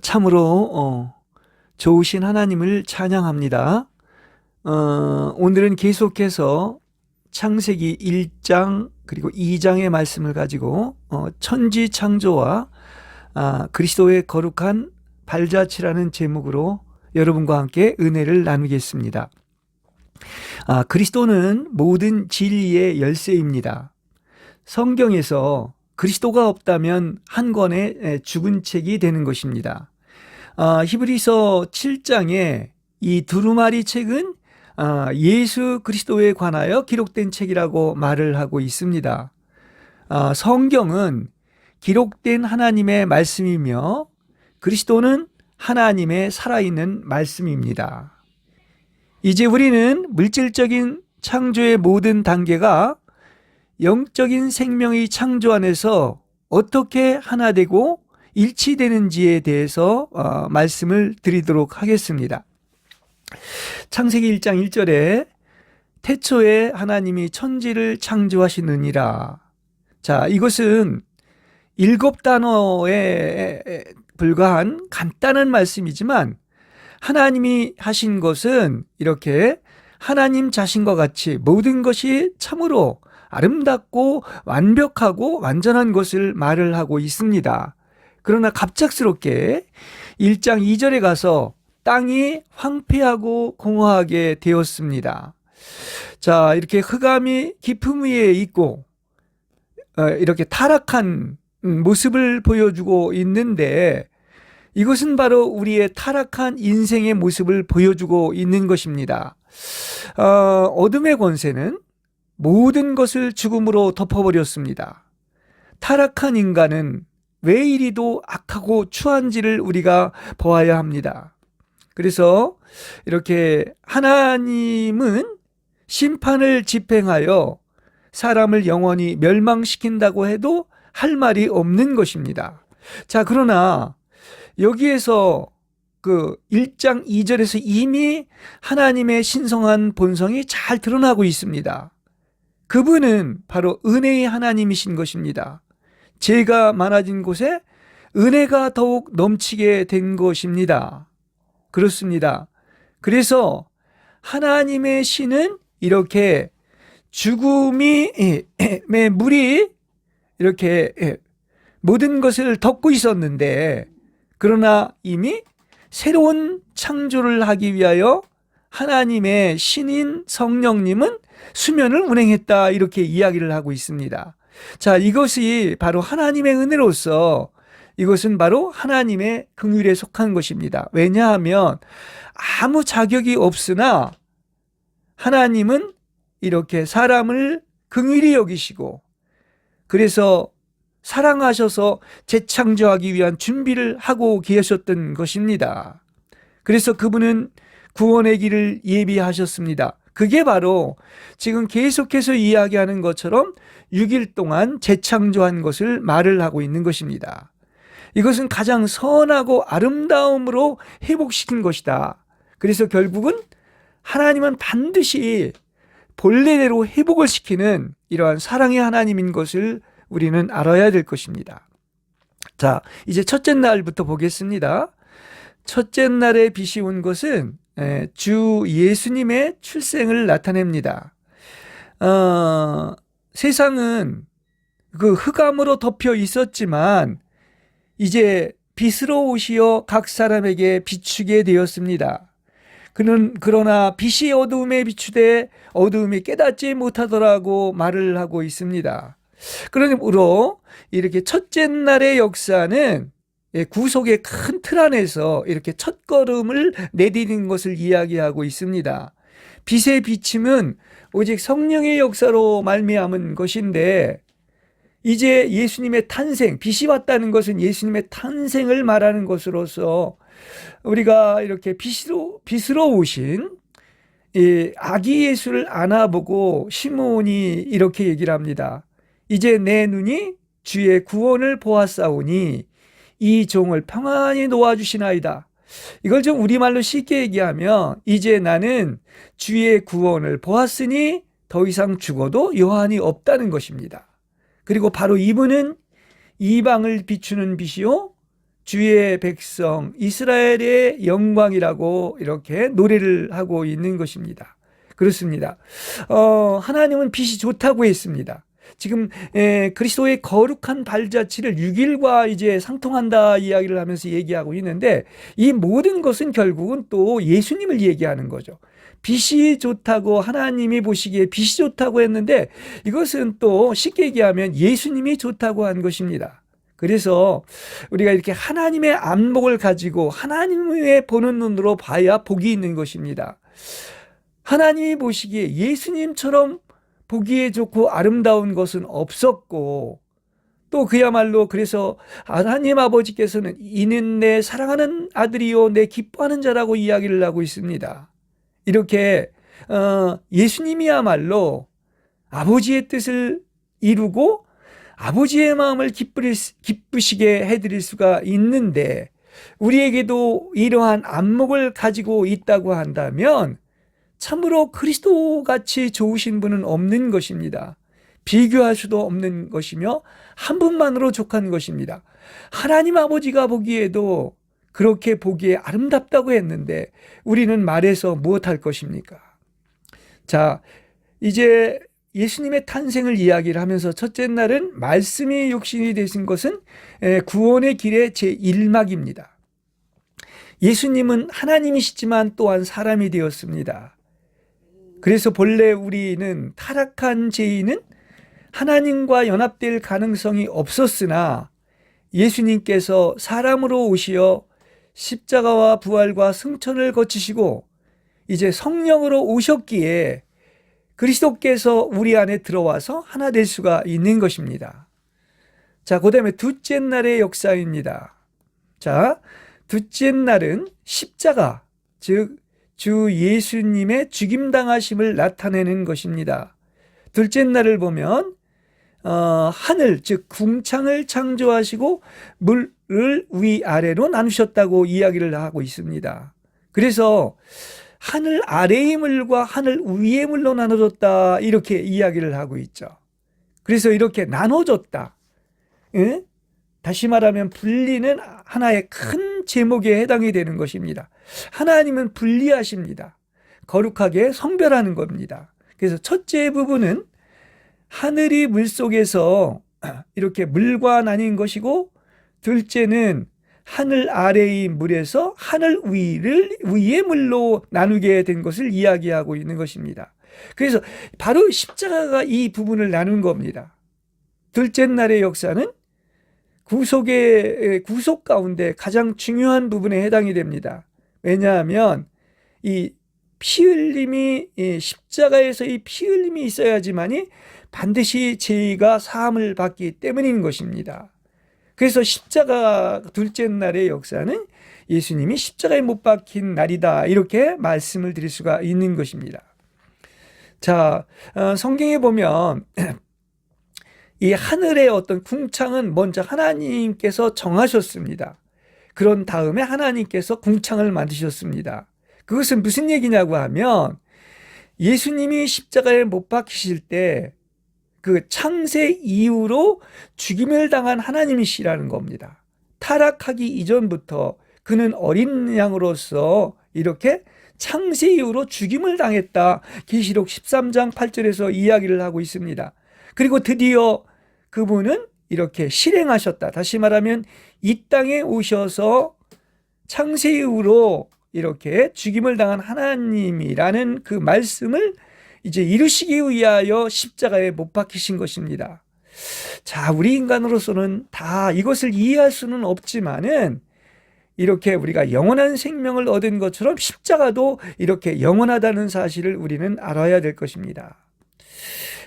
참으로 좋으신 하나님을 찬양합니다. 오늘은 계속해서 창세기 1장 그리고 2장의 말씀을 가지고 천지 창조와 그리스도의 거룩한 발자취라는 제목으로 여러분과 함께 은혜를 나누겠습니다. 그리스도는 모든 진리의 열쇠입니다. 성경에서 그리스도가 없다면 한 권의 죽은 책이 되는 것입니다. 히브리서 7장에 이 두루마리 책은 예수 그리스도에 관하여 기록된 책이라고 말을 하고 있습니다. 성경은 기록된 하나님의 말씀이며 그리스도는 하나님의 살아있는 말씀입니다. 이제 우리는 물질적인 창조의 모든 단계가 영적인 생명의 창조 안에서 어떻게 하나 되고 일치되는지에 대해서 말씀을 드리도록 하겠습니다. 창세기 1장 1절에 태초에 하나님이 천지를 창조하시느니라. 자, 이것은 7단어에 불과한 간단한 말씀이지만 하나님이 하신 것은 이렇게 하나님 자신과 같이 모든 것이 참으로 아름답고 완벽하고 완전한 것을 말을 하고 있습니다. 그러나 갑작스럽게 1장 2절에 가서 땅이 황폐하고 공허하게 되었습니다. 자, 이렇게 흑암이 깊음 위에 있고 이렇게 타락한 모습을 보여주고 있는데 이것은 바로 우리의 타락한 인생의 모습을 보여주고 있는 것입니다. 어둠의 권세는 모든 것을 죽음으로 덮어버렸습니다. 타락한 인간은 왜 이리도 악하고 추한지를 우리가 보아야 합니다. 그래서 이렇게 하나님은 심판을 집행하여 사람을 영원히 멸망시킨다고 해도 할 말이 없는 것입니다. 자, 그러나 여기에서 그 1장 2절에서 이미 하나님의 신성한 본성이 잘 드러나고 있습니다. 그분은 바로 은혜의 하나님이신 것입니다. 죄가 많아진 곳에 은혜가 더욱 넘치게 된 것입니다. 그렇습니다. 그래서 하나님의 신은 이렇게 죽음의 물이 이렇게 모든 것을 덮고 있었는데 그러나 이미 새로운 창조를 하기 위하여 하나님의 신인 성령님은 수면을 운행했다 이렇게 이야기를 하고 있습니다. 자, 이것이 바로 하나님의 은혜로서 이것은 바로 하나님의 긍휼에 속한 것입니다. 왜냐하면 아무 자격이 없으나 하나님은 이렇게 사람을 긍휼히 여기시고 그래서 사랑하셔서 재창조하기 위한 준비를 하고 계셨던 것입니다. 그래서 그분은 구원의 길을 예비하셨습니다. 그게 바로 지금 계속해서 이야기하는 것처럼 6일 동안 재창조한 것을 말을 하고 있는 것입니다. 이것은 가장 선하고 아름다움으로 회복시킨 것이다. 그래서 결국은 하나님은 반드시 본래대로 회복을 시키는 이러한 사랑의 하나님인 것을 우리는 알아야 될 것입니다. 자, 이제 첫째 날부터 보겠습니다. 첫째 날에 빛이 온 것은 주 예수님의 출생을 나타냅니다. 세상은 그 흑암으로 덮여 있었지만 이제 빛으로 오시어 각 사람에게 비추게 되었습니다. 그러나 빛이 어두움에 비추되 어두움이 깨닫지 못하더라고 말을 하고 있습니다. 그러므로 이렇게 첫째 날의 역사는 구속의 큰 틀 안에서 이렇게 첫걸음을 내디딘 것을 이야기하고 있습니다. 빛의 비침은 오직 성령의 역사로 말미암은 것인데 이제 예수님의 탄생, 빛이 왔다는 것은 예수님의 탄생을 말하는 것으로서 우리가 이렇게 빛으로 오신 이 아기 예수를 안아보고 시므온이 이렇게 얘기를 합니다. 이제 내 눈이 주의 구원을 보았사오니 이 종을 평안히 놓아주시나이다. 이걸 좀 우리말로 쉽게 얘기하면 이제 나는 주의 구원을 보았으니 더 이상 죽어도 여한이 없다는 것입니다. 그리고 바로 이분은 이방을 비추는 빛이요 주의 백성 이스라엘의 영광이라고 이렇게 노래를 하고 있는 것입니다. 그렇습니다. 하나님은 빛이 좋다고 했습니다. 지금 그리스도의 거룩한 발자취를 6일과 이제 상통한다 이야기를 하면서 얘기하고 있는데, 이 모든 것은 결국은 또 예수님을 얘기하는 거죠. 빛이 좋다고, 하나님이 보시기에 빛이 좋다고 했는데, 이것은 또 쉽게 얘기하면 예수님이 좋다고 한 것입니다. 그래서 우리가 이렇게 하나님의 안목을 가지고 하나님의 보는 눈으로 봐야 복이 있는 것입니다. 하나님이 보시기에 예수님처럼 보기에 좋고 아름다운 것은 없었고, 또 그야말로 그래서 하나님 아버지께서는 이는 내 사랑하는 아들이요 내 기뻐하는 자라고 이야기를 하고 있습니다. 이렇게 예수님이야말로 아버지의 뜻을 이루고 아버지의 마음을 기쁘시게 해드릴 수가 있는데, 우리에게도 이러한 안목을 가지고 있다고 한다면 참으로 그리스도같이 좋으신 분은 없는 것입니다. 비교할 수도 없는 것이며 한 분만으로 족한 것입니다. 하나님 아버지가 보기에도 그렇게 보기에 아름답다고 했는데 우리는 말해서 무엇할 것입니까? 자, 이제 예수님의 탄생을 이야기를 하면서 첫째 날은 말씀이 육신이 되신 것은 구원의 길의 제1막입니다. 예수님은 하나님이시지만 또한 사람이 되었습니다. 그래서 본래 우리는 타락한 죄인은 하나님과 연합될 가능성이 없었으나 예수님께서 사람으로 오시어 십자가와 부활과 승천을 거치시고 이제 성령으로 오셨기에 그리스도께서 우리 안에 들어와서 하나 될 수가 있는 것입니다. 자, 그 다음에 둘째 날의 역사입니다. 자, 둘째 날은 십자가, 즉 주 예수님의 죽임당하심을 나타내는 것입니다. 둘째 날을 보면 하늘, 즉 궁창을 창조하시고 물을 위아래로 나누셨다고 이야기를 하고 있습니다. 그래서 하늘 아래의 물과 하늘 위의 물로 나눠졌다 이렇게 이야기를 하고 있죠. 그래서 이렇게 나눠졌다. 예? 다시 말하면 분리는 하나의 큰 제목에 해당이 되는 것입니다. 하나님은 분리하십니다. 거룩하게 성별하는 겁니다. 그래서 첫째 부분은 하늘이 물속에서 이렇게 물과 나뉜 것이고, 둘째는 하늘 아래의 물에서 하늘 위의 물로 나누게 된 것을 이야기하고 있는 것입니다. 그래서 바로 십자가가 이 부분을 나눈 겁니다. 둘째 날의 역사는 구속 가운데 가장 중요한 부분에 해당이 됩니다. 왜냐하면 이 피 흘림이, 십자가에서 이 피 흘림이 있어야지만이 반드시 죄가 사함을 받기 때문인 것입니다. 그래서 십자가 둘째 날의 역사는 예수님이 십자가에 못 박힌 날이다 이렇게 말씀을 드릴 수가 있는 것입니다. 자, 성경에 보면 이 하늘의 어떤 궁창은 먼저 하나님께서 정하셨습니다. 그런 다음에 하나님께서 궁창을 만드셨습니다. 그것은 무슨 얘기냐고 하면 예수님이 십자가에 못 박히실 때 그 창세 이후로 죽임을 당한 하나님이시라는 겁니다. 타락하기 이전부터 그는 어린 양으로서 이렇게 창세 이후로 죽임을 당했다. 계시록 13장 8절에서 이야기를 하고 있습니다. 그리고 드디어 그분은 이렇게 실행하셨다. 다시 말하면 이 땅에 오셔서 창세 이후로 이렇게 죽임을 당한 하나님이라는 그 말씀을 이제 이루시기 위하여 십자가에 못 박히신 것입니다. 자, 우리 인간으로서는 다 이것을 이해할 수는 없지만은 이렇게 우리가 영원한 생명을 얻은 것처럼 십자가도 이렇게 영원하다는 사실을 우리는 알아야 될 것입니다.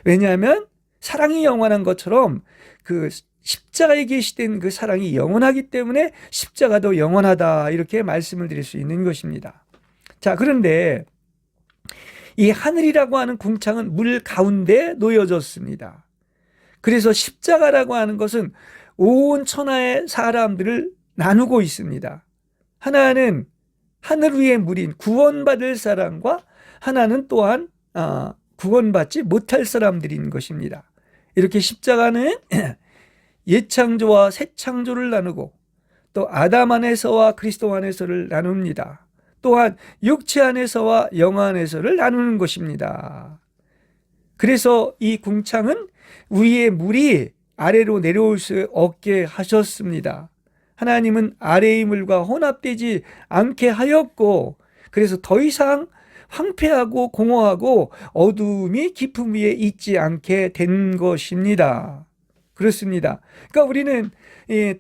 왜냐하면 사랑이 영원한 것처럼 그 십자가에 계시된 그 사랑이 영원하기 때문에 십자가도 영원하다 이렇게 말씀을 드릴 수 있는 것입니다. 자, 그런데 이 하늘이라고 하는 궁창은 물 가운데 놓여졌습니다. 그래서 십자가라고 하는 것은 온 천하의 사람들을 나누고 있습니다. 하나는 하늘 위의 물인 구원받을 사람과 하나는 또한 구원받지 못할 사람들인 것입니다. 이렇게 십자가는 옛 창조와 새 창조를 나누고 또 아담 안에서와 그리스도 안에서를 나눕니다. 또한 육체 안에서와 영 안에서를 나누는 것입니다. 그래서 이 궁창은 위의 물이 아래로 내려올 수 없게 하셨습니다. 하나님은 아래의 물과 혼합되지 않게 하였고, 그래서 더 이상 황폐하고 공허하고 어두움이 깊음 위에 있지 않게 된 것입니다. 그렇습니다. 그러니까 우리는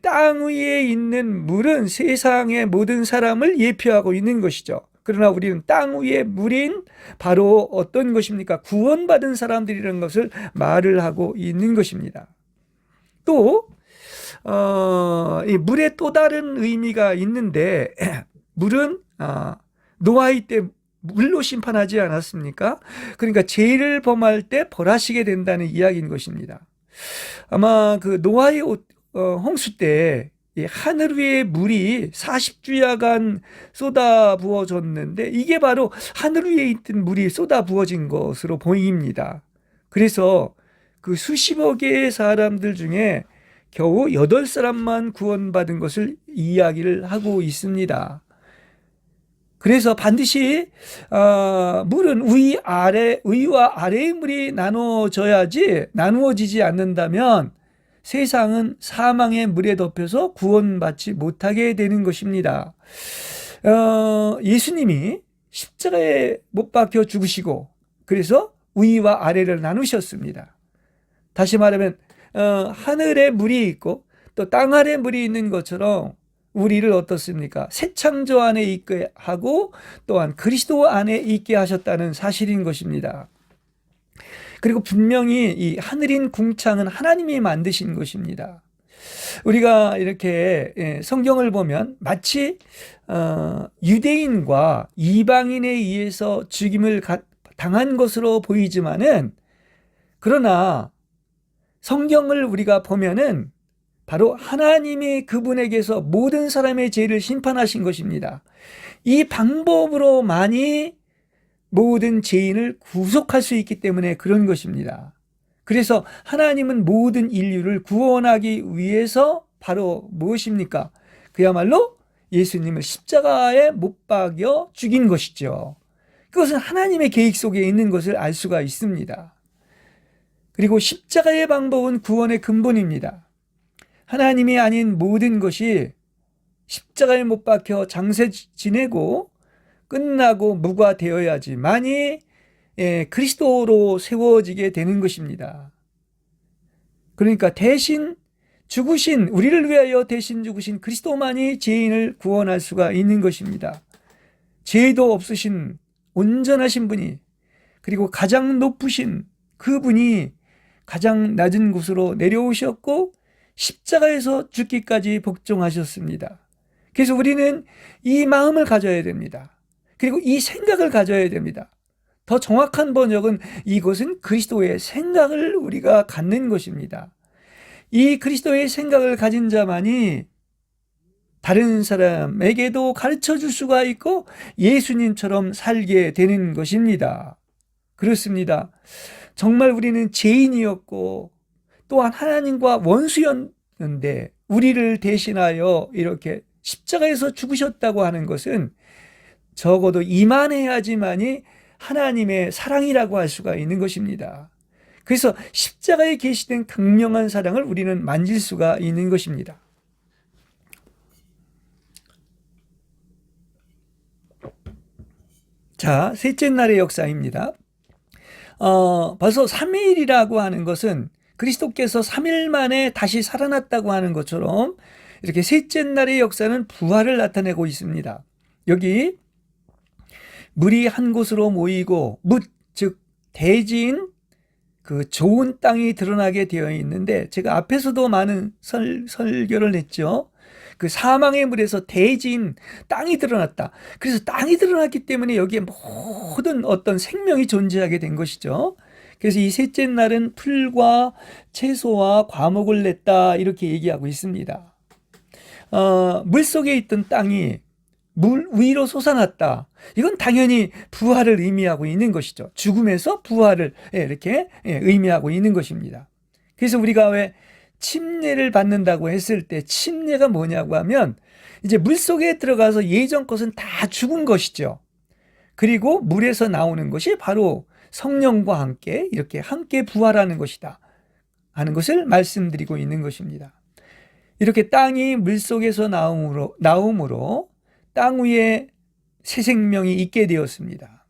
땅 위에 있는 물은 세상의 모든 사람을 예표하고 있는 것이죠. 그러나 우리는 땅 위의 물인 바로 어떤 것입니까? 구원받은 사람들이라는 것을 말을 하고 있는 것입니다. 또 이 물에 또 다른 의미가 있는데, 물은 노아의 때 물로 심판하지 않았습니까? 그러니까 죄를 범할 때 벌하시게 된다는 이야기인 것입니다. 아마 그 노아의 홍수 때 하늘 위에 물이 40주야간 쏟아 부어졌는데, 이게 바로 하늘 위에 있던 물이 쏟아 부어진 것으로 보입니다. 그래서 그 수십억 개의 사람들 중에 겨우 8사람만 구원받은 것을 이야기를 하고 있습니다. 그래서 반드시 물은 위와 아래의 물이 나누어지지 않는다면 세상은 사망의 물에 덮여서 구원받지 못하게 되는 것입니다. 예수님이 십자가에 못 박혀 죽으시고, 그래서 위와 아래를 나누셨습니다. 다시 말하면 하늘에 물이 있고 또 땅 아래 물이 있는 것처럼 우리를 어떻습니까? 새 창조 안에 있게 하고 또한 그리스도 안에 있게 하셨다는 사실인 것입니다. 그리고 분명히 이 하늘인 궁창은 하나님이 만드신 것입니다. 우리가 이렇게 성경을 보면 마치 유대인과 이방인에 의해서 죽임을 당한 것으로 보이지만은, 그러나 성경을 우리가 보면은 바로 하나님이 그분에게서 모든 사람의 죄를 심판하신 것입니다. 이 방법으로만이 모든 죄인을 구속할 수 있기 때문에 그런 것입니다. 그래서 하나님은 모든 인류를 구원하기 위해서 바로 무엇입니까? 그야말로 예수님을 십자가에 못 박여 죽인 것이죠. 그것은 하나님의 계획 속에 있는 것을 알 수가 있습니다. 그리고 십자가의 방법은 구원의 근본입니다. 하나님이 아닌 모든 것이 십자가에 못 박혀 장세 지내고 끝나고 무과되어야지만이 그리스도로 세워지게 되는 것입니다. 그러니까 대신 죽으신, 우리를 위하여 대신 죽으신 그리스도만이 죄인을 구원할 수가 있는 것입니다. 죄도 없으신 온전하신 분이, 그리고 가장 높으신 그분이 가장 낮은 곳으로 내려오셨고 십자가에서 죽기까지 복종하셨습니다. 그래서 우리는 이 마음을 가져야 됩니다. 그리고 이 생각을 가져야 됩니다. 더 정확한 번역은 이것은 그리스도의 생각을 우리가 갖는 것입니다. 이 그리스도의 생각을 가진 자만이 다른 사람에게도 가르쳐 줄 수가 있고 예수님처럼 살게 되는 것입니다. 그렇습니다. 정말 우리는 죄인이었고 또한 하나님과 원수였는데 우리를 대신하여 이렇게 십자가에서 죽으셨다고 하는 것은 적어도 이만해야지만이 하나님의 사랑이라고 할 수가 있는 것입니다. 그래서 십자가에 계시된 극명한 사랑을 우리는 만질 수가 있는 것입니다. 자, 셋째 날의 역사입니다. 벌써 3일이라고 하는 것은 그리스도께서 3일 만에 다시 살아났다고 하는 것처럼 이렇게 셋째 날의 역사는 부활을 나타내고 있습니다. 여기 물이 한 곳으로 모이고 즉 대지인 그 좋은 땅이 드러나게 되어 있는데, 제가 앞에서도 많은 설교를 했죠. 그 사망의 물에서 대지인 땅이 드러났다. 그래서 땅이 드러났기 때문에 여기에 모든 어떤 생명이 존재하게 된 것이죠. 그래서 이 셋째 날은 풀과 채소와 과목을 냈다, 이렇게 얘기하고 있습니다. 물 속에 있던 땅이 물 위로 솟아났다. 이건 당연히 부활을 의미하고 있는 것이죠. 죽음에서 부활을 이렇게 의미하고 있는 것입니다. 그래서 우리가 왜 침례를 받는다고 했을 때 침례가 뭐냐고 하면 이제 물속에 들어가서 예전 것은 다 죽은 것이죠. 그리고 물에서 나오는 것이 바로 성령과 함께 이렇게 함께 부활하는 것이다 하는 것을 말씀드리고 있는 것입니다. 이렇게 땅이 물속에서 나옴으로 땅 위에 새 생명이 있게 되었습니다.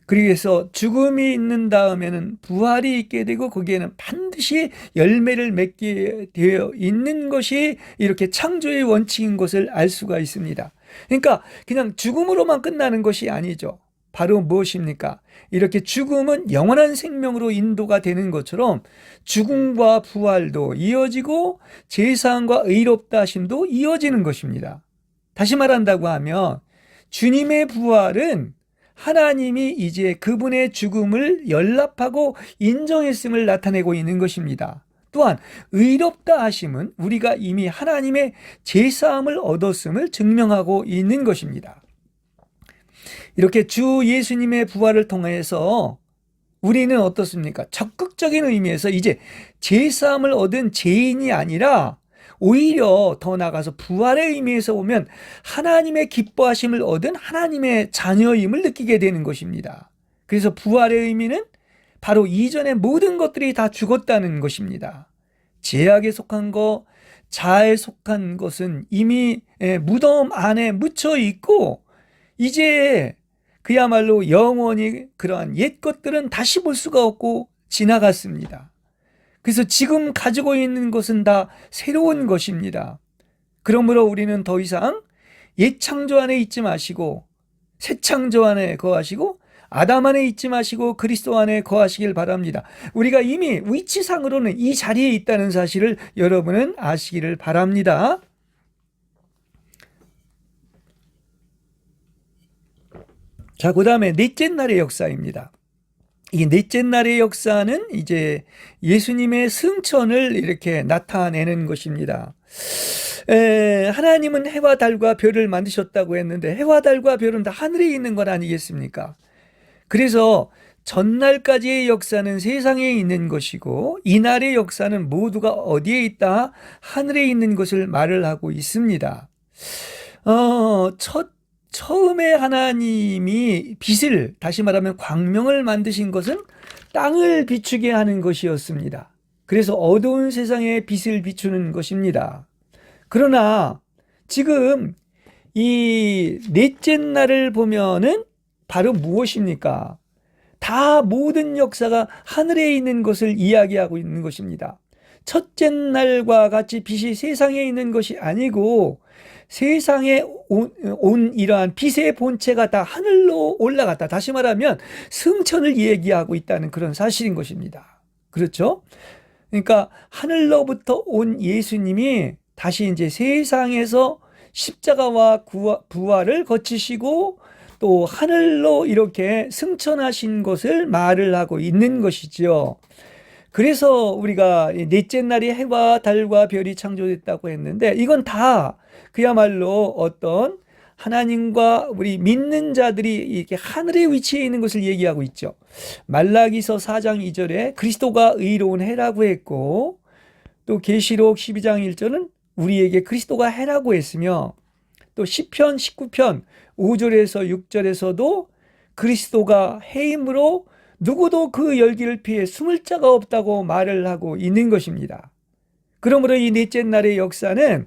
그래서 죽음이 있는 다음에는 부활이 있게 되고 거기에는 반드시 열매를 맺게 되어 있는 것이 이렇게 창조의 원칙인 것을 알 수가 있습니다. 그러니까 그냥 죽음으로만 끝나는 것이 아니죠. 바로 무엇입니까? 이렇게 죽음은 영원한 생명으로 인도가 되는 것처럼 죽음과 부활도 이어지고 제사함과 의롭다 하심도 이어지는 것입니다. 다시 말한다고 하면 주님의 부활은 하나님이 이제 그분의 죽음을 연락하고 인정했음을 나타내고 있는 것입니다. 또한 의롭다 하심은 우리가 이미 하나님의 제사함을 얻었음을 증명하고 있는 것입니다. 이렇게 주 예수님의 부활을 통해서 우리는 어떻습니까? 적극적인 의미에서 이제 제사함을 얻은 죄인이 아니라 오히려 더 나아가서 부활의 의미에서 보면 하나님의 기뻐하심을 얻은 하나님의 자녀임을 느끼게 되는 것입니다. 그래서 부활의 의미는 바로 이전의 모든 것들이 다 죽었다는 것입니다. 죄악에 속한 것, 자아에 속한 것은 이미 무덤 안에 묻혀 있고 이제 그야말로 영원히 그러한 옛 것들은 다시 볼 수가 없고 지나갔습니다. 그래서 지금 가지고 있는 것은 다 새로운 것입니다. 그러므로 우리는 더 이상 옛 창조 안에 있지 마시고 새 창조 안에 거하시고 아담 안에 있지 마시고 그리스도 안에 거하시길 바랍니다. 우리가 이미 위치상으로는 이 자리에 있다는 사실을 여러분은 아시기를 바랍니다. 자, 그 다음에 넷째 날의 역사입니다. 이 넷째 날의 역사는 이제 예수님의 승천을 이렇게 나타내는 것입니다. 하나님은 해와 달과 별을 만드셨다고 했는데 해와 달과 별은 다 하늘에 있는 것 아니겠습니까? 그래서 전날까지의 역사는 세상에 있는 것이고 이날의 역사는 모두가 어디에 있다? 하늘에 있는 것을 말을 하고 있습니다. 처음에 하나님이 빛을, 다시 말하면 광명을 만드신 것은 땅을 비추게 하는 것이었습니다. 그래서 어두운 세상에 빛을 비추는 것입니다. 그러나 지금 이 넷째 날을 보면은 바로 무엇입니까? 다 모든 역사가 하늘에 있는 것을 이야기하고 있는 것입니다. 첫째 날과 같이 빛이 세상에 있는 것이 아니고 세상에 온 이러한 빛의 본체가 다 하늘로 올라갔다. 다시 말하면 승천을 얘기하고 있다는 그런 사실인 것입니다. 그렇죠? 그러니까 하늘로부터 온 예수님이 다시 이제 세상에서 십자가와 부활을 거치시고 또 하늘로 이렇게 승천하신 것을 말을 하고 있는 것이죠. 그래서 우리가 넷째 날이 해와 달과 별이 창조됐다고 했는데 이건 다 그야말로 어떤 하나님과 우리 믿는 자들이 이렇게 하늘의 위치에 있는 것을 얘기하고 있죠. 말라기서 4장 2절에 그리스도가 의로운 해라고 했고 또 계시록 12장 1절은 우리에게 그리스도가 해라고 했으며 또 시편 19편 5절에서 6절에서도 그리스도가 해임으로 누구도 그 열기를 피해 숨을 자가 없다고 말을 하고 있는 것입니다. 그러므로 이 넷째 날의 역사는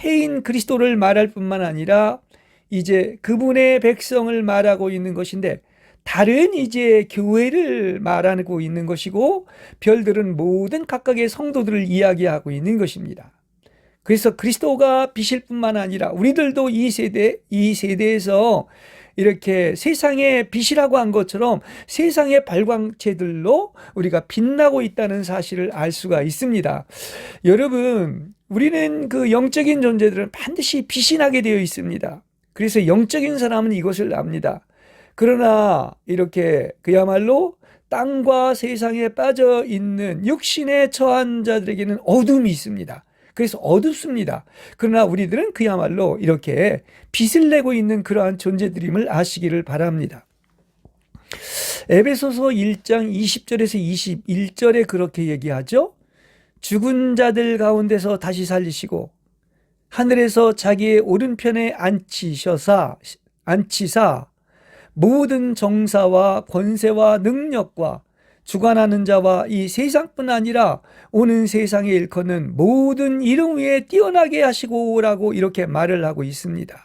해인 그리스도를 말할 뿐만 아니라 이제 그분의 백성을 말하고 있는 것인데 달은 이제 교회를 말하고 있는 것이고 별들은 모든 각각의 성도들을 이야기하고 있는 것입니다. 그래서 그리스도가 빛일 뿐만 아니라 우리들도 이 세대에서 이렇게 세상의 빛이라고 한 것처럼 세상의 발광체들로 우리가 빛나고 있다는 사실을 알 수가 있습니다. 여러분, 우리는 그 영적인 존재들은 반드시 빛이 나게 되어 있습니다. 그래서 영적인 사람은 이것을 압니다. 그러나 이렇게 그야말로 땅과 세상에 빠져 있는 육신에 처한 자들에게는 어둠이 있습니다. 그래서 어둡습니다. 그러나 우리들은 그야말로 이렇게 빛을 내고 있는 그러한 존재들임을 아시기를 바랍니다. 에베소서 1장 20절에서 21절에 그렇게 얘기하죠. 죽은 자들 가운데서 다시 살리시고 하늘에서 자기의 오른편에 앉히사 모든 정사와 권세와 능력과 주관하는 자와 이 세상뿐 아니라 오는 세상에 일컫는 모든 이름 위에 뛰어나게 하시고라고 이렇게 말을 하고 있습니다.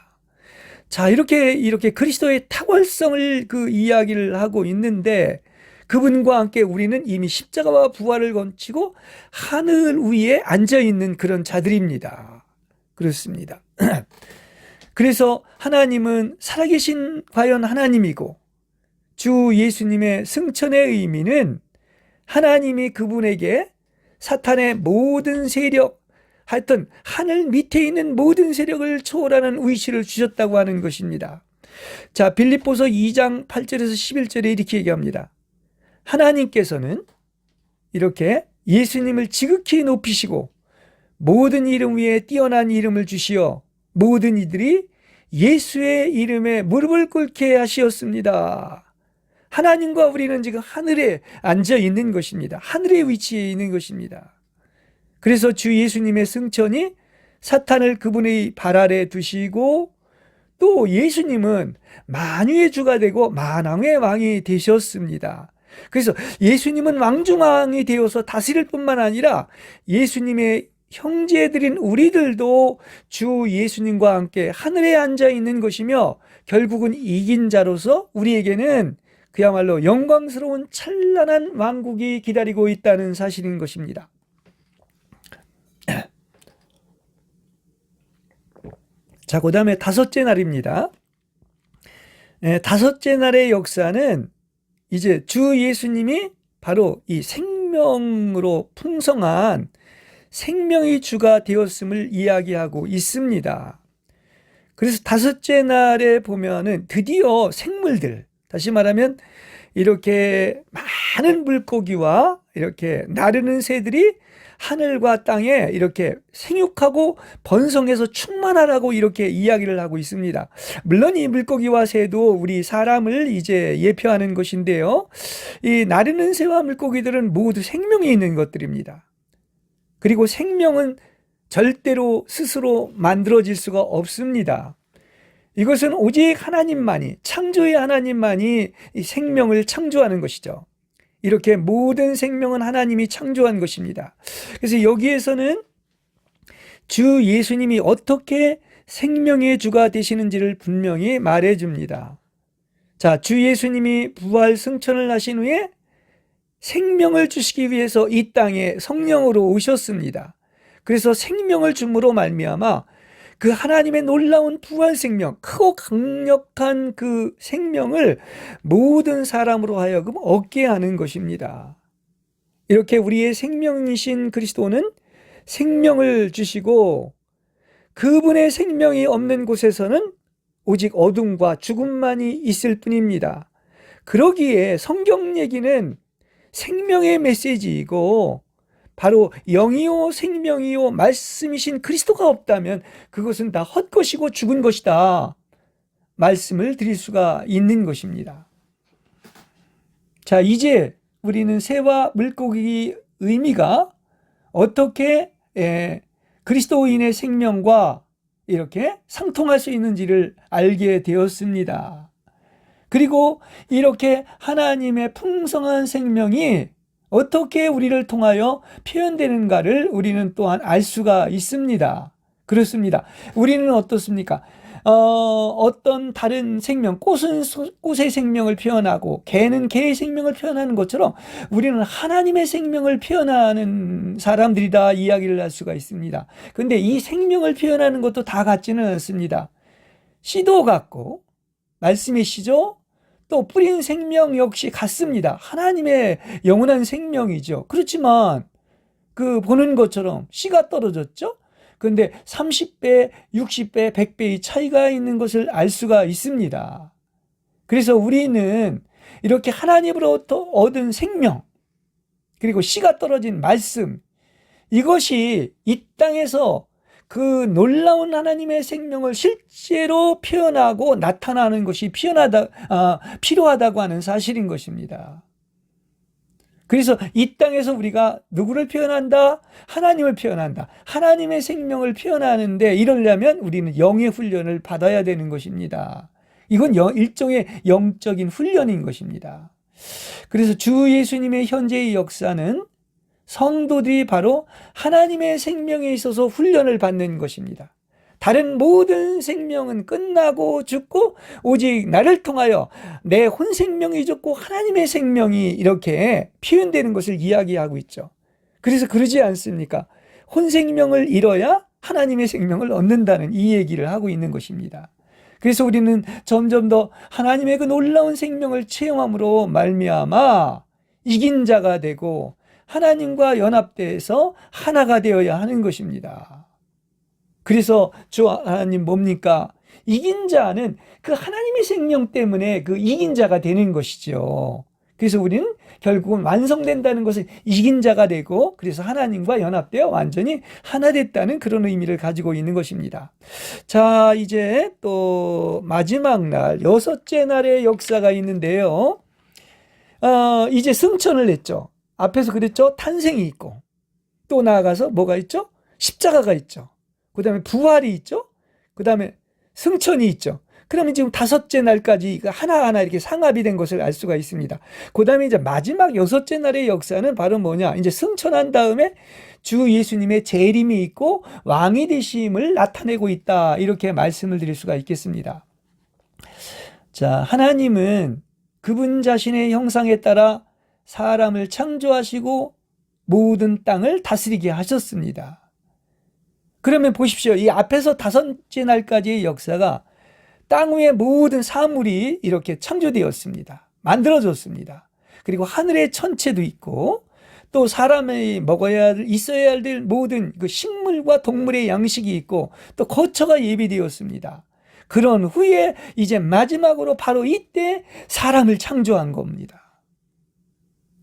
자, 이렇게 그리스도의 탁월성을 그 이야기를 하고 있는데 그분과 함께 우리는 이미 십자가와 부활을 거치고 하늘 위에 앉아 있는 그런 자들입니다. 그렇습니다. 그래서 하나님은 살아계신 과연 하나님이고 주 예수님의 승천의 의미는 하나님이 그분에게 사탄의 모든 세력, 하여튼 하늘 밑에 있는 모든 세력을 초월하는 의지를 주셨다고 하는 것입니다. 자, 빌립보서 2장 8절에서 11절에 이렇게 얘기합니다. 하나님께서는 이렇게 예수님을 지극히 높이시고 모든 이름 위에 뛰어난 이름을 주시어 모든 이들이 예수의 이름에 무릎을 꿇게 하시었습니다. 하나님과 우리는 지금 하늘에 앉아 있는 것입니다. 하늘의 위치에 있는 것입니다. 그래서 주 예수님의 승천이 사탄을 그분의 발 아래 두시고 또 예수님은 만유의 주가 되고 만왕의 왕이 되셨습니다. 그래서 예수님은 왕중왕이 되어서 다스릴 뿐만 아니라 예수님의 형제들인 우리들도 주 예수님과 함께 하늘에 앉아 있는 것이며 결국은 이긴 자로서 우리에게는 그야말로 영광스러운 찬란한 왕국이 기다리고 있다는 사실인 것입니다. 자, 그 다음에 다섯째 날입니다. 다섯째 날의 역사는 이제 주 예수님이 바로 이 생명으로 풍성한 생명의 주가 되었음을 이야기하고 있습니다. 그래서 다섯째 날에 보면은 드디어 생물들, 다시 말하면 이렇게 많은 물고기와 이렇게 나르는 새들이 하늘과 땅에 이렇게 생육하고 번성해서 충만하라고 이렇게 이야기를 하고 있습니다. 물론 이 물고기와 새도 우리 사람을 이제 예표하는 것인데요. 이 나르는 새와 물고기들은 모두 생명이 있는 것들입니다. 그리고 생명은 절대로 스스로 만들어질 수가 없습니다. 이것은 오직 하나님만이, 창조의 하나님만이 이 생명을 창조하는 것이죠. 이렇게 모든 생명은 하나님이 창조한 것입니다. 그래서 여기에서는 주 예수님이 어떻게 생명의 주가 되시는지를 분명히 말해줍니다. 자, 주 예수님이 부활 승천을 하신 후에 생명을 주시기 위해서 이 땅에 성령으로 오셨습니다. 그래서 생명을 줌으로 말미암아 그 하나님의 놀라운 부활 생명, 크고 강력한 그 생명을 모든 사람으로 하여금 얻게 하는 것입니다. 이렇게 우리의 생명이신 그리스도는 생명을 주시고 그분의 생명이 없는 곳에서는 오직 어둠과 죽음만이 있을 뿐입니다. 그러기에 성경 얘기는 생명의 메시지이고 바로 영이요 생명이요 말씀이신 그리스도가 없다면 그것은 다 헛것이고 죽은 것이다 말씀을 드릴 수가 있는 것입니다. 자, 이제 우리는 새와 물고기의 의미가 어떻게 그리스도인의 생명과 이렇게 상통할 수 있는지를 알게 되었습니다. 그리고 이렇게 하나님의 풍성한 생명이 어떻게 우리를 통하여 표현되는가를 우리는 또한 알 수가 있습니다. 그렇습니다. 우리는 어떻습니까? 어떤 다른 생명, 꽃은 꽃의 생명을 표현하고 개는 개의 생명을 표현하는 것처럼 우리는 하나님의 생명을 표현하는 사람들이다 이야기를 할 수가 있습니다. 그런데 이 생명을 표현하는 것도 다 같지는 않습니다. 씨도 같고 말씀의 씨죠. 또 뿌린 생명 역시 같습니다. 하나님의 영원한 생명이죠. 그렇지만 그 보는 것처럼 씨가 떨어졌죠. 그런데 30배, 60배, 100배의 차이가 있는 것을 알 수가 있습니다. 그래서 우리는 이렇게 하나님으로부터 얻은 생명, 그리고 씨가 떨어진 말씀, 이것이 이 땅에서 그 놀라운 하나님의 생명을 실제로 표현하고 나타나는 것이 필요하다고 하는 사실인 것입니다. 그래서 이 땅에서 우리가 누구를 표현한다? 하나님을 표현한다. 하나님의 생명을 표현하는데 이러려면 우리는 영의 훈련을 받아야 되는 것입니다. 이건 일종의 영적인 훈련인 것입니다. 그래서 주 예수님의 현재의 역사는 성도들이 바로 하나님의 생명에 있어서 훈련을 받는 것입니다. 다른 모든 생명은 끝나고 죽고 오직 나를 통하여 내 혼생명이 죽고 하나님의 생명이 이렇게 표현되는 것을 이야기하고 있죠. 그래서 그러지 않습니까? 혼생명을 잃어야 하나님의 생명을 얻는다는 이 얘기를 하고 있는 것입니다. 그래서 우리는 점점 더 하나님의 그 놀라운 생명을 체험함으로 말미암아 이긴 자가 되고 하나님과 연합돼서 하나가 되어야 하는 것입니다. 그래서 주 하나님 뭡니까? 이긴 자는 그 하나님의 생명 때문에 그 이긴 자가 되는 것이죠. 그래서 우리는 결국은 완성된다는 것은 이긴 자가 되고 그래서 하나님과 연합되어 완전히 하나 됐다는 그런 의미를 가지고 있는 것입니다. 자, 이제 또 마지막 날, 여섯째 날의 역사가 있는데요. 이제 승천을 했죠. 앞에서 그랬죠. 탄생이 있고 또 나아가서 뭐가 있죠? 십자가가 있죠. 그 다음에 부활이 있죠. 그 다음에 승천이 있죠. 그러면 지금 다섯째 날까지 하나하나 이렇게 상합이 된 것을 알 수가 있습니다. 그 다음에 이제 마지막 여섯째 날의 역사는 바로 뭐냐? 이제 승천한 다음에 주 예수님의 재림이 있고 왕이 되심을 나타내고 있다. 이렇게 말씀을 드릴 수가 있겠습니다. 자, 하나님은 그분 자신의 형상에 따라 사람을 창조하시고 모든 땅을 다스리게 하셨습니다. 그러면 보십시오. 이 앞에서 다섯째 날까지의 역사가 땅 위의 모든 사물이 이렇게 창조되었습니다. 만들어졌습니다. 그리고 하늘의 천체도 있고 또 사람이 있어야 될 모든 그 식물과 동물의 양식이 있고 또 거처가 예비되었습니다. 그런 후에 이제 마지막으로 바로 이때 사람을 창조한 겁니다.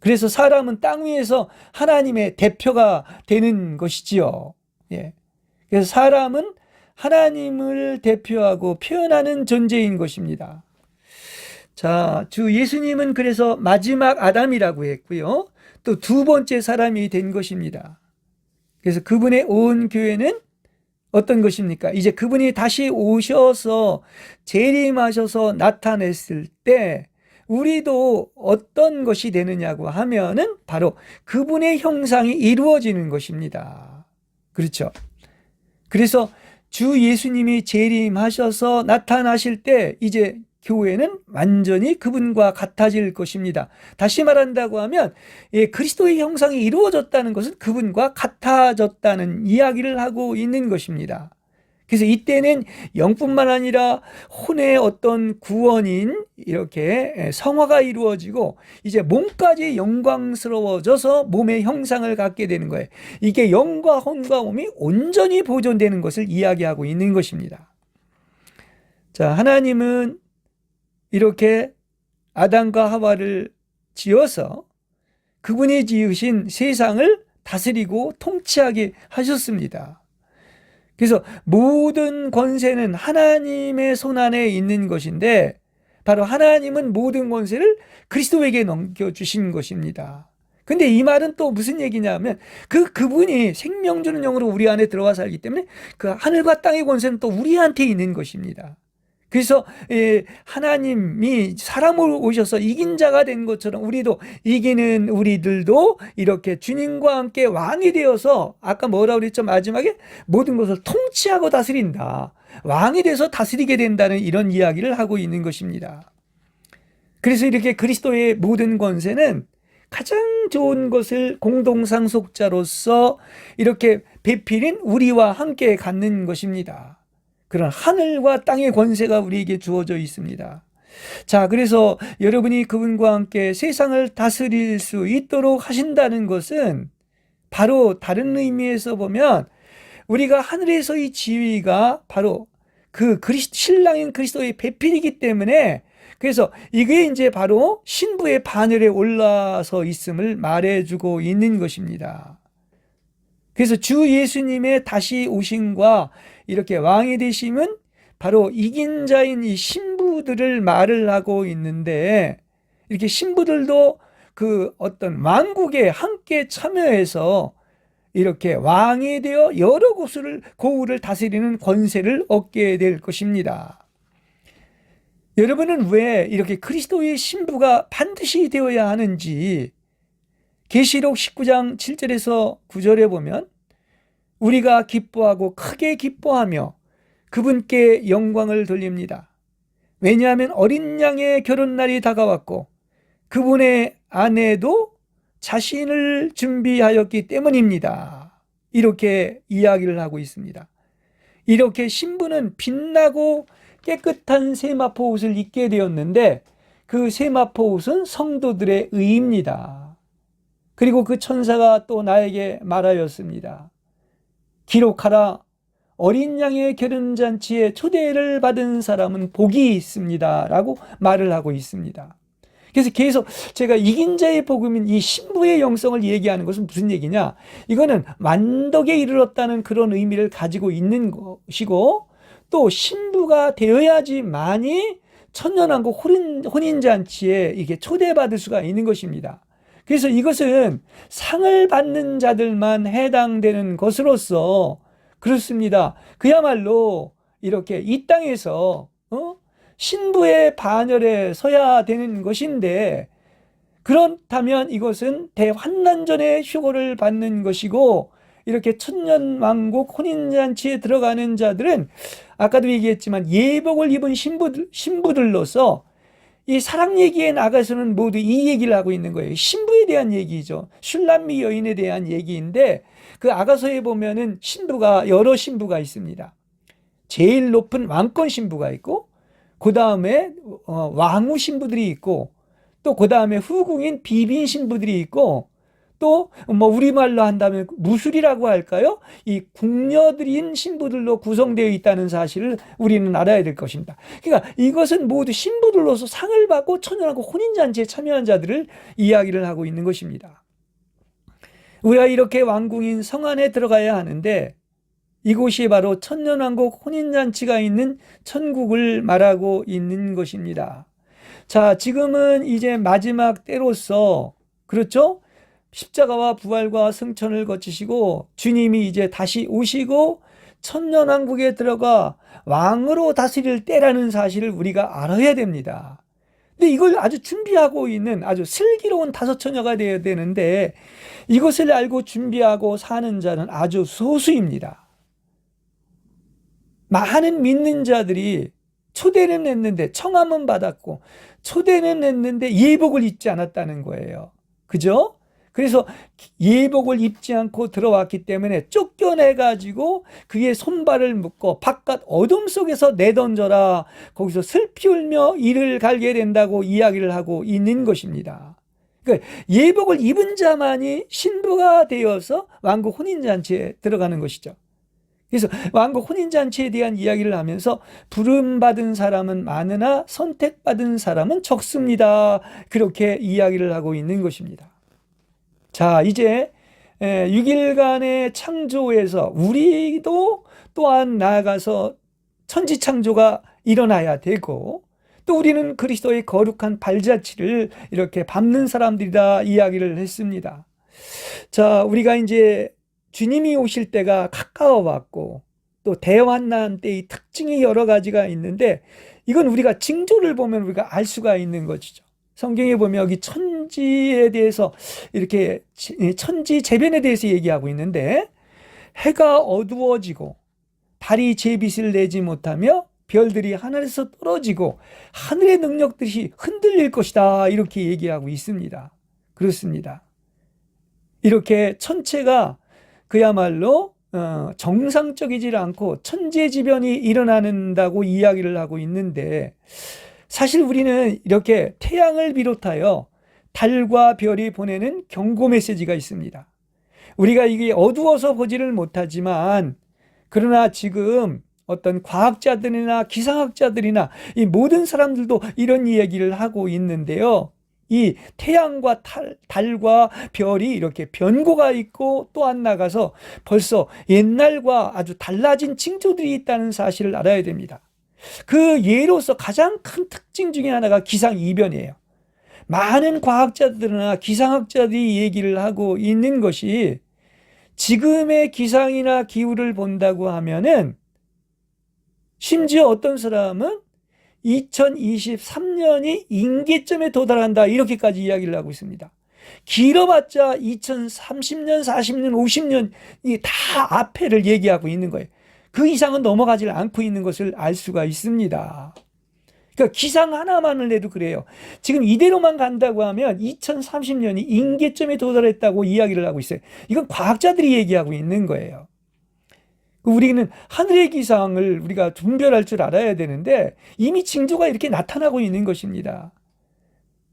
그래서 사람은 땅 위에서 하나님의 대표가 되는 것이지요. 예. 그래서 사람은 하나님을 대표하고 표현하는 존재인 것입니다. 자, 주 예수님은 그래서 마지막 아담이라고 했고요. 또 두 번째 사람이 된 것입니다. 그래서 그분의 온 교회는 어떤 것입니까? 이제 그분이 다시 오셔서 재림하셔서 나타냈을 때 우리도 어떤 것이 되느냐고 하면은 바로 그분의 형상이 이루어지는 것입니다. 그렇죠? 그래서 주 예수님이 재림하셔서 나타나실 때 이제 교회는 완전히 그분과 같아질 것입니다. 다시 말한다고 하면 그리스도의 형상이 이루어졌다는 것은 그분과 같아졌다는 이야기를 하고 있는 것입니다. 그래서 이때는 영뿐만 아니라 혼의 어떤 구원인 이렇게 성화가 이루어지고 이제 몸까지 영광스러워져서 몸의 형상을 갖게 되는 거예요. 이게 영과 혼과 몸이 온전히 보존되는 것을 이야기하고 있는 것입니다. 자, 하나님은 이렇게 아담과 하와를 지어서 그분이 지으신 세상을 다스리고 통치하게 하셨습니다. 그래서 모든 권세는 하나님의 손안에 있는 것인데 바로 하나님은 모든 권세를 그리스도에게 넘겨주신 것입니다. 근데 이 말은 또 무슨 얘기냐면 그분이 생명 주는 영으로 우리 안에 들어와 살기 때문에 그 하늘과 땅의 권세는 또 우리한테 있는 것입니다. 그래서 하나님이 사람으로 오셔서 이긴 자가 된 것처럼 우리도 이기는 우리들도 이렇게 주님과 함께 왕이 되어서 아까 뭐라고 그랬죠? 마지막에 모든 것을 통치하고 다스린다. 왕이 돼서 다스리게 된다는 이런 이야기를 하고 있는 것입니다. 그래서 이렇게 그리스도의 모든 권세는 가장 좋은 것을 공동상속자로서 이렇게 배필인 우리와 함께 갖는 것입니다. 그런 하늘과 땅의 권세가 우리에게 주어져 있습니다. 자, 그래서 여러분이 그분과 함께 세상을 다스릴 수 있도록 하신다는 것은 바로 다른 의미에서 보면 우리가 하늘에서의 지위가 바로 그 신랑인 그리스도의 배필이기 때문에 그래서 이게 이제 바로 신부의 바늘에 올라서 있음을 말해주고 있는 것입니다. 그래서 주 예수님의 다시 오심과 이렇게 왕이 되심은 바로 이긴 자인 이 신부들을 말을 하고 있는데 이렇게 신부들도 그 어떤 왕국에 함께 참여해서 이렇게 왕이 되어 여러 고을을 다스리는 권세를 얻게 될 것입니다. 여러분은 왜 이렇게 그리스도의 신부가 반드시 되어야 하는지 계시록 19장 7절에서 9절에 보면 우리가 기뻐하고 크게 기뻐하며 그분께 영광을 돌립니다. 왜냐하면 어린 양의 결혼날이 다가왔고 그분의 아내도 자신을 준비하였기 때문입니다. 이렇게 이야기를 하고 있습니다. 이렇게 신부는 빛나고 깨끗한 세마포 옷을 입게 되었는데 그 세마포 옷은 성도들의 의입니다. 그리고 그 천사가 또 나에게 말하였습니다. 기록하라. 어린 양의 결혼잔치에 초대를 받은 사람은 복이 있습니다. 라고 말을 하고 있습니다. 그래서 계속 제가 이긴 자의 복음인 이 신부의 영성을 얘기하는 것은 무슨 얘기냐? 이거는 만덕에 이르렀다는 그런 의미를 가지고 있는 것이고 또 신부가 되어야지만이 천년왕국 혼인잔치에 이게 초대받을 수가 있는 것입니다. 그래서 이것은 상을 받는 자들만 해당되는 것으로서 그렇습니다. 그야말로 이렇게 이 땅에서 신부의 반열에 서야 되는 것인데 그렇다면 이것은 대환난전의 휴거를 받는 것이고 이렇게 천년왕국 혼인잔치에 들어가는 자들은 아까도 얘기했지만 예복을 입은 신부들로서 이 사랑 얘기에 나가서는 모두 이 얘기를 하고 있는 거예요. 신부에 대한 얘기죠. 슐람미 여인에 대한 얘기인데 그 아가서에 보면은 신부가 여러 신부가 있습니다. 제일 높은 왕권 신부가 있고 그 다음에 왕후 신부들이 있고 또 그 다음에 후궁인 비빈 신부들이 있고 또 우리말로 한다면 무술이라고 할까요? 이 궁녀들인 신부들로 구성되어 있다는 사실을 우리는 알아야 될 것입니다. 그러니까 이것은 모두 신부들로서 상을 받고 천년왕국 혼인잔치에 참여한 자들을 이야기를 하고 있는 것입니다. 우리가 이렇게 왕궁인 성 안에 들어가야 하는데 이곳이 바로 천년왕국 혼인잔치가 있는 천국을 말하고 있는 것입니다. 자, 지금은 이제 마지막 때로서 그렇죠? 십자가와 부활과 승천을 거치시고 주님이 이제 다시 오시고 천년왕국에 들어가 왕으로 다스릴 때라는 사실을 우리가 알아야 됩니다. 근데 이걸 아주 준비하고 있는 아주 슬기로운 다섯 처녀가 되어야 되는데 이것을 알고 준비하고 사는 자는 아주 소수입니다. 많은 믿는 자들이 초대는 했는데 청함은 받았고 초대는 했는데 예복을 입지 않았다는 거예요. 그죠? 그래서 예복을 입지 않고 들어왔기 때문에 쫓겨내가지고 그의 손발을 묶고 바깥 어둠 속에서 내던져라. 거기서 슬피 울며 이를 갈게 된다고 이야기를 하고 있는 것입니다. 그러니까 예복을 입은 자만이 신부가 되어서 왕국 혼인잔치에 들어가는 것이죠. 그래서 왕국 혼인잔치에 대한 이야기를 하면서 부름받은 사람은 많으나 선택받은 사람은 적습니다. 그렇게 이야기를 하고 있는 것입니다. 자, 이제 6일간의 창조에서 우리도 또한 나아가서 천지창조가 일어나야 되고 또 우리는 그리스도의 거룩한 발자취를 이렇게 밟는 사람들이다 이야기를 했습니다. 자, 우리가 이제 주님이 오실 때가 가까워 왔고 또 대환난 때의 특징이 여러 가지가 있는데 이건 우리가 징조를 보면 우리가 알 수가 있는 것이죠. 성경에 보면 여기 천지에 대해서 이렇게 천지 재변에 대해서 얘기하고 있는데 해가 어두워지고 달이 제 빛을 내지 못하며 별들이 하늘에서 떨어지고 하늘의 능력들이 흔들릴 것이다 이렇게 얘기하고 있습니다. 그렇습니다. 이렇게 천체가 그야말로 정상적이지 않고 천재지변이 일어난다고 이야기를 하고 있는데 사실 우리는 이렇게 태양을 비롯하여 달과 별이 보내는 경고 메시지가 있습니다. 우리가 이게 어두워서 보지를 못하지만 그러나 지금 어떤 과학자들이나 기상학자들이나 이 모든 사람들도 이런 이야기를 하고 있는데요. 이 태양과 달과 별이 이렇게 변고가 있고 또 안 나가서 벌써 옛날과 아주 달라진 징조들이 있다는 사실을 알아야 됩니다. 그 예로서 가장 큰 특징 중에 하나가 기상이변이에요. 많은 과학자들이나 기상학자들이 얘기를 하고 있는 것이 지금의 기상이나 기후를 본다고 하면은 심지어 어떤 사람은 2023년이 임계점에 도달한다 이렇게까지 이야기를 하고 있습니다. 길어봤자 2030년, 40년, 50년 이 다 앞에를 얘기하고 있는 거예요. 그 이상은 넘어가지 않고 있는 것을 알 수가 있습니다. 그러니까 기상 하나만을 해도 그래요. 지금 이대로만 간다고 하면 2030년이 임계점에 도달했다고 이야기를 하고 있어요. 이건 과학자들이 얘기하고 있는 거예요. 우리는 하늘의 기상을 우리가 분별할 줄 알아야 되는데 이미 징조가 이렇게 나타나고 있는 것입니다.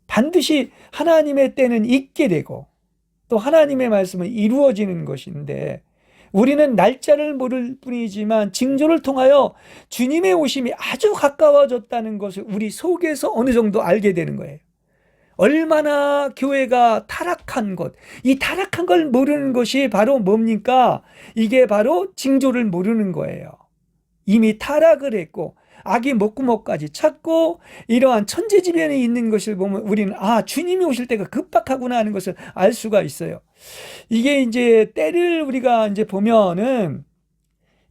반드시 하나님의 때는 있게 되고 또 하나님의 말씀은 이루어지는 것인데 우리는 날짜를 모를 뿐이지만 징조를 통하여 주님의 오심이 아주 가까워졌다는 것을 우리 속에서 어느 정도 알게 되는 거예요. 얼마나 교회가 타락한 것, 이 타락한 걸 모르는 것이 바로 뭡니까? 이게 바로 징조를 모르는 거예요. 이미 타락을 했고 악이 목구멍까지 찼고 이러한 천재지변이 있는 것을 보면 우리는 주님이 오실 때가 급박하구나 하는 것을 알 수가 있어요. 이게 이제 때를 우리가 이제 보면은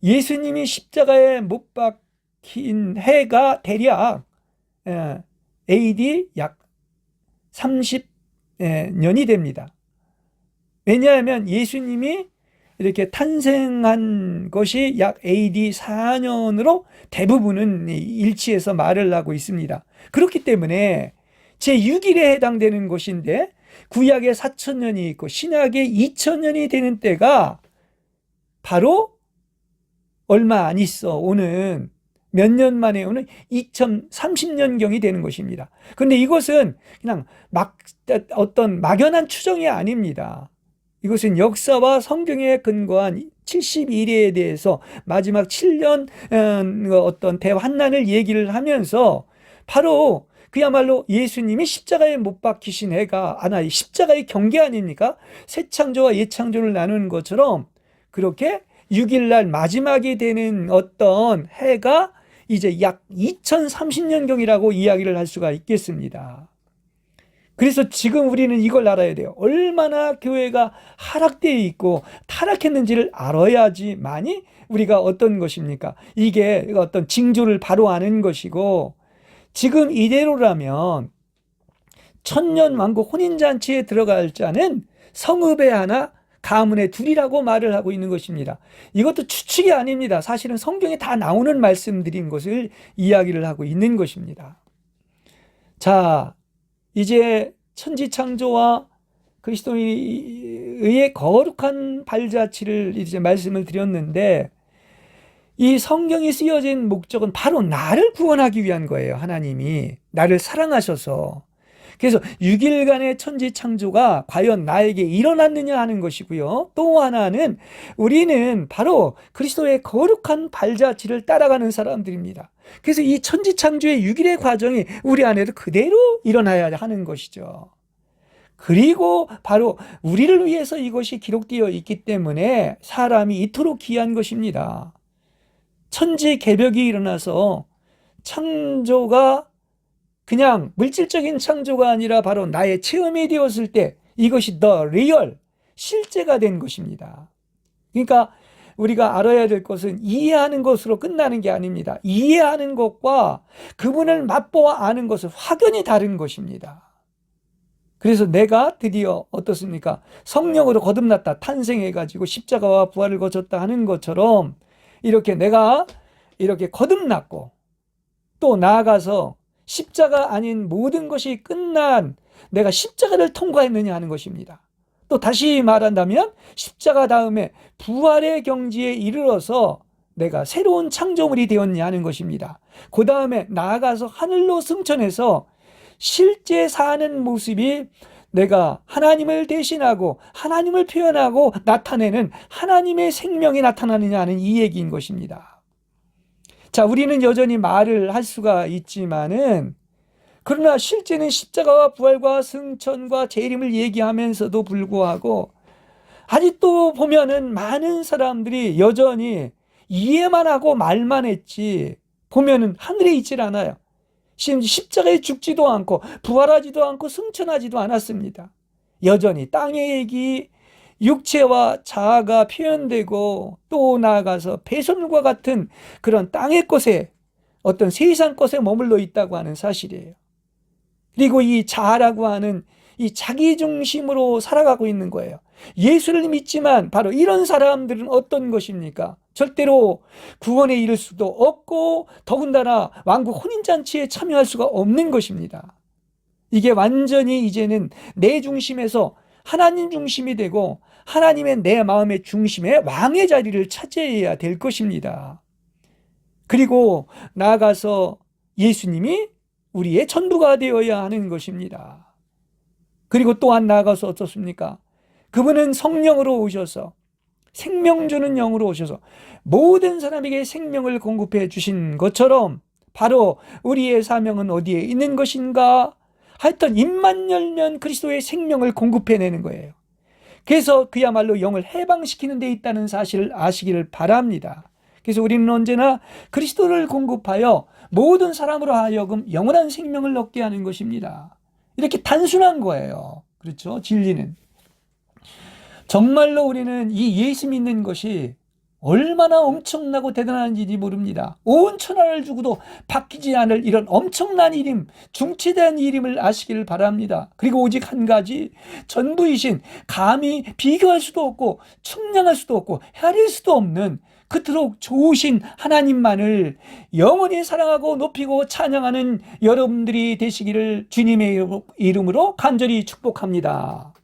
예수님이 십자가에 못 박힌 해가 대략 AD 약 30년이 됩니다. 왜냐하면 예수님이 이렇게 탄생한 것이 약 AD 4년으로 대부분은 일치해서 말을 하고 있습니다. 그렇기 때문에 제6일에 해당되는 것인데 구약에 4,000년이 있고 신약에 2,000년이 되는 때가 바로 얼마 안 있어 오는 몇 년 만에 오는 2030년경이 되는 것입니다. 그런데 이것은 그냥 어떤 막연한 추정이 아닙니다. 이것은 역사와 성경에 근거한 70일에 대해서 마지막 7년 어떤 대환난을 얘기를 하면서 바로 그야말로 예수님이 십자가에 못 박히신 해가 십자가의 경계 아닙니까? 새 창조와 옛 창조를 나누는 것처럼 그렇게 6일날 마지막이 되는 어떤 해가 이제 약 2030년경이라고 이야기를 할 수가 있겠습니다. 그래서 지금 우리는 이걸 알아야 돼요. 얼마나 교회가 하락되어 있고 타락했는지를 알아야지만이 우리가 어떤 것입니까? 이게 어떤 징조를 바로 아는 것이고 지금 이대로라면 천년왕국 혼인잔치에 들어갈 자는 성읍에 하나 가문에 둘이라고 말을 하고 있는 것입니다. 이것도 추측이 아닙니다. 사실은 성경에 다 나오는 말씀들인 것을 이야기를 하고 있는 것입니다. 자, 이제 천지창조와 그리스도의 거룩한 발자취를 이제 말씀을 드렸는데 이 성경이 쓰여진 목적은 바로 나를 구원하기 위한 거예요. 하나님이 나를 사랑하셔서. 그래서 6일간의 천지창조가 과연 나에게 일어났느냐 하는 것이고요. 또 하나는 우리는 바로 그리스도의 거룩한 발자취를 따라가는 사람들입니다. 그래서 이 천지창조의 6일의 과정이 우리 안에도 그대로 일어나야 하는 것이죠. 그리고 바로 우리를 위해서 이것이 기록되어 있기 때문에 사람이 이토록 귀한 것입니다. 천지 개벽이 일어나서 창조가 그냥 물질적인 창조가 아니라 바로 나의 체험이 되었을 때 이것이 the real, 실제가 된 것입니다. 그러니까 우리가 알아야 될 것은 이해하는 것으로 끝나는 게 아닙니다. 이해하는 것과 그분을 맛보아 아는 것은 확연히 다른 것입니다. 그래서 내가 드디어 어떻습니까? 성령으로 거듭났다, 탄생해가지고 십자가와 부활을 거쳤다 하는 것처럼 이렇게 내가 이렇게 거듭났고 또 나아가서 십자가 아닌 모든 것이 끝난 내가 십자가를 통과했느냐 하는 것입니다. 또 다시 말한다면 십자가 다음에 부활의 경지에 이르러서 내가 새로운 창조물이 되었냐 하는 것입니다. 그 다음에 나아가서 하늘로 승천해서 실제 사는 모습이 내가 하나님을 대신하고 하나님을 표현하고 나타내는 하나님의 생명이 나타나느냐 하는 이 얘기인 것입니다. 자, 우리는 여전히 말을 할 수가 있지만은 그러나 실제는 십자가와 부활과 승천과 재림을 얘기하면서도 불구하고 아직도 보면은 많은 사람들이 여전히 이해만 하고 말만 했지 보면은 하늘에 있질 않아요. 십자가에 죽지도 않고 부활하지도 않고 승천하지도 않았습니다. 여전히 땅의 얘기, 육체와 자아가 표현되고 또 나아가서 배설물과 같은 그런 땅의 것에, 어떤 세상 것에 머물러 있다고 하는 사실이에요. 그리고 이 자아라고 하는 이 자기 중심으로 살아가고 있는 거예요. 예수를 믿지만 바로 이런 사람들은 어떤 것입니까? 절대로 구원에 이를 수도 없고 더군다나 왕국 혼인잔치에 참여할 수가 없는 것입니다. 이게 완전히 이제는 내 중심에서 하나님 중심이 되고 하나님의 내 마음의 중심에 왕의 자리를 차지해야 될 것입니다. 그리고 나아가서 예수님이 우리의 전부가 되어야 하는 것입니다. 그리고 또한 나아가서 어떻습니까? 그분은 성령으로 오셔서, 생명 주는 영으로 오셔서 모든 사람에게 생명을 공급해 주신 것처럼 바로 우리의 사명은 어디에 있는 것인가? 하여튼 입만 열면 그리스도의 생명을 공급해내는 거예요. 그래서 그야말로 영을 해방시키는 데 있다는 사실을 아시기를 바랍니다. 그래서 우리는 언제나 그리스도를 공급하여 모든 사람으로 하여금 영원한 생명을 얻게 하는 것입니다. 이렇게 단순한 거예요. 그렇죠? 진리는. 정말로 우리는 이 예수 믿는 것이 얼마나 엄청나고 대단한 일인지 모릅니다. 온 천하를 주고도 바뀌지 않을 이런 엄청난 일임, 중치대한 일임을 아시기를 바랍니다. 그리고 오직 한 가지, 전부이신, 감히 비교할 수도 없고 측량할 수도 없고 헤아릴 수도 없는 그토록 좋으신 하나님만을 영원히 사랑하고 높이고 찬양하는 여러분들이 되시기를 주님의 이름으로 간절히 축복합니다.